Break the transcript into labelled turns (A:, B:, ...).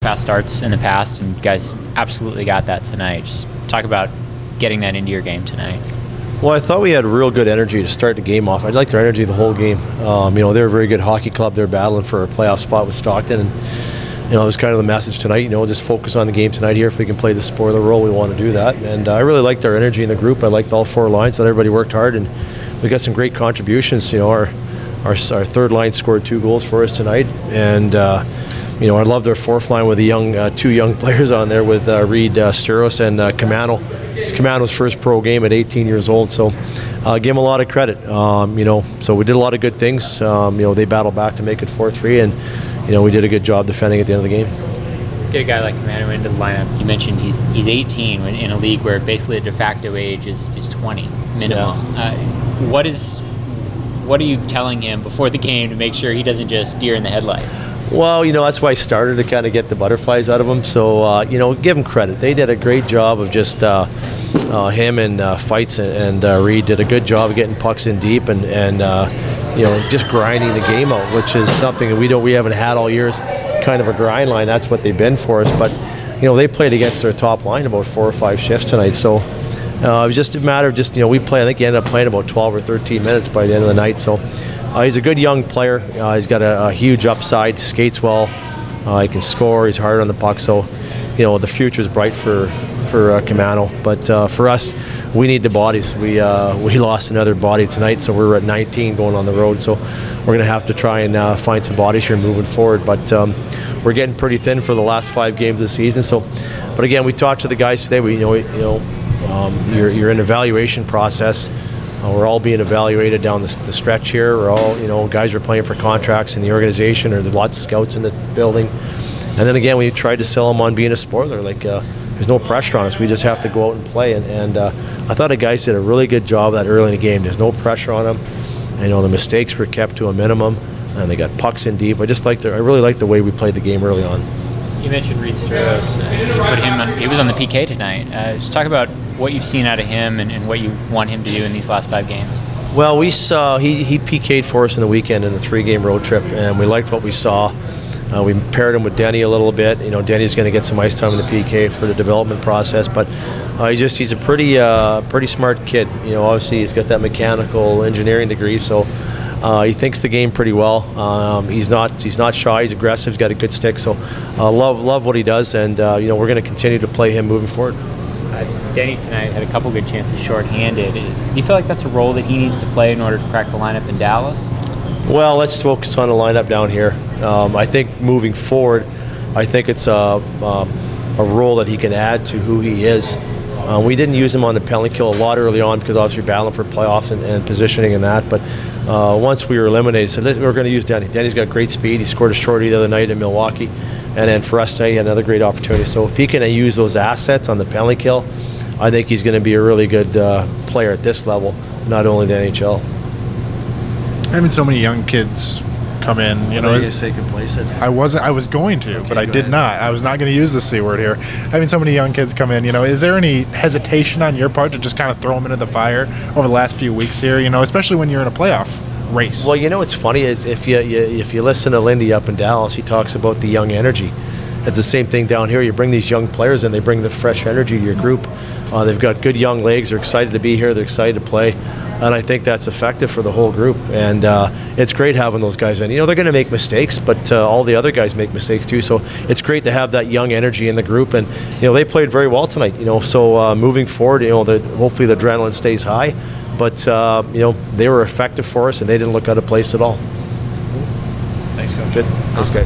A: fast starts in the past, and you guys absolutely got that tonight. Just talk about getting that into your game tonight.
B: Well, I thought we had real good energy to start the game off. I liked their energy the whole game. They're a very good hockey club. They're battling for a playoff spot with Stockton, and it was kind of the message tonight. Just focus on the game tonight here. If we can play the spoiler role, we want to do that. And I really liked our energy in the group. I liked all four lines. That everybody worked hard, and we got some great contributions. Our third line scored 2 goals for us tonight, and I love their fourth line with the two young players on there with Reed Sturos and Camano. It's Camano's first pro game at 18 years old, so give him a lot of credit. So we did a lot of good things. They battled back to make it 4-3, and we did a good job defending at the end of the game.
A: Get a guy like Camano into the lineup. You mentioned he's 18 in a league where basically the de facto age is 20 minimum. Yeah. What are you telling him before the game to make sure he doesn't just deer in the headlights?
B: Well, that's why I started to kind of get the butterflies out of him. So, give him credit. They did a great job of just him and Fights and Reed did a good job of getting pucks in deep and just grinding the game out, which is something that we haven't had all years. Kind of a grind line. That's what they've been for us. But they played against their top line about 4 or 5 shifts tonight. So. It was just a matter of I think he ended up playing about 12 or 13 minutes by the end of the night. So he's a good young player. He's got a huge upside, skates well, he can score, he's hard on the puck. So, the future's bright for Camano. But for us, we need the bodies. We lost another body tonight, so we're at 19 going on the road. So we're going to have to try and find some bodies here moving forward. But we're getting pretty thin for the last 5 games of the season. So, but again, we talked to the guys today. You're in evaluation process. We're all being evaluated down the stretch here. We're all, guys are playing for contracts in the organization, or there's lots of scouts in the building. And then again, we tried to sell them on being a spoiler. There's no pressure on us. We just have to go out and play. And I thought the guys did a really good job of that early in the game. There's no pressure on them. The mistakes were kept to a minimum, and they got pucks in deep. I really liked the way we played the game early on.
A: You mentioned Reed Sturos. He was on the PK tonight. Just talk about what you've seen out of him and what you want him to do in these last 5 games.
B: Well, we saw he PK'd for us in the weekend in a 3-game road trip, and we liked what we saw. We paired him with Denny a little bit. Denny's going to get some ice time in the PK for the development process, but he's a pretty smart kid. Obviously he's got that mechanical engineering degree, so he thinks the game pretty well. He's not shy. He's aggressive. He's got a good stick. So love what he does, and we're going to continue to play him moving forward.
A: Denny tonight had a couple good chances shorthanded. Do you feel like that's a role that he needs to play in order to crack the lineup in Dallas?
B: Well, let's focus on the lineup down here. I think moving forward, I think it's a role that he can add to who he is. We didn't use him on the penalty kill a lot early on because obviously we're battling for playoffs and positioning and that. But once we were eliminated, so we're going to use Denny. Denny's got great speed. He scored a shorty the other night in Milwaukee. And then for us tonight, he had another great opportunity. So if he can use those assets on the penalty kill, I think he's going to be a really good player at this level, not only the NHL.
C: Having so many young kids come in,
B: say complacent.
C: I was going to,
B: okay,
C: but I did not. I was not going to use the C word here. Having so many young kids come in, is there any hesitation on your part to just kind of throw them into the fire over the last few weeks here? Especially when you're in a playoff race.
B: Well, it's funny. If you listen to Lindy up in Dallas, he talks about the young energy. It's the same thing down here. You bring these young players in, they bring the fresh energy to your group. They've got good young legs. They're excited to be here. They're excited to play. And I think that's effective for the whole group. And it's great having those guys in. They're going to make mistakes, but all the other guys make mistakes too. So it's great to have that young energy in the group. And, they played very well tonight. So moving forward, hopefully the adrenaline stays high. But, they were effective for us, and they didn't look out of place at all.
C: Thanks, Coach.
B: Good. Thanks, guys.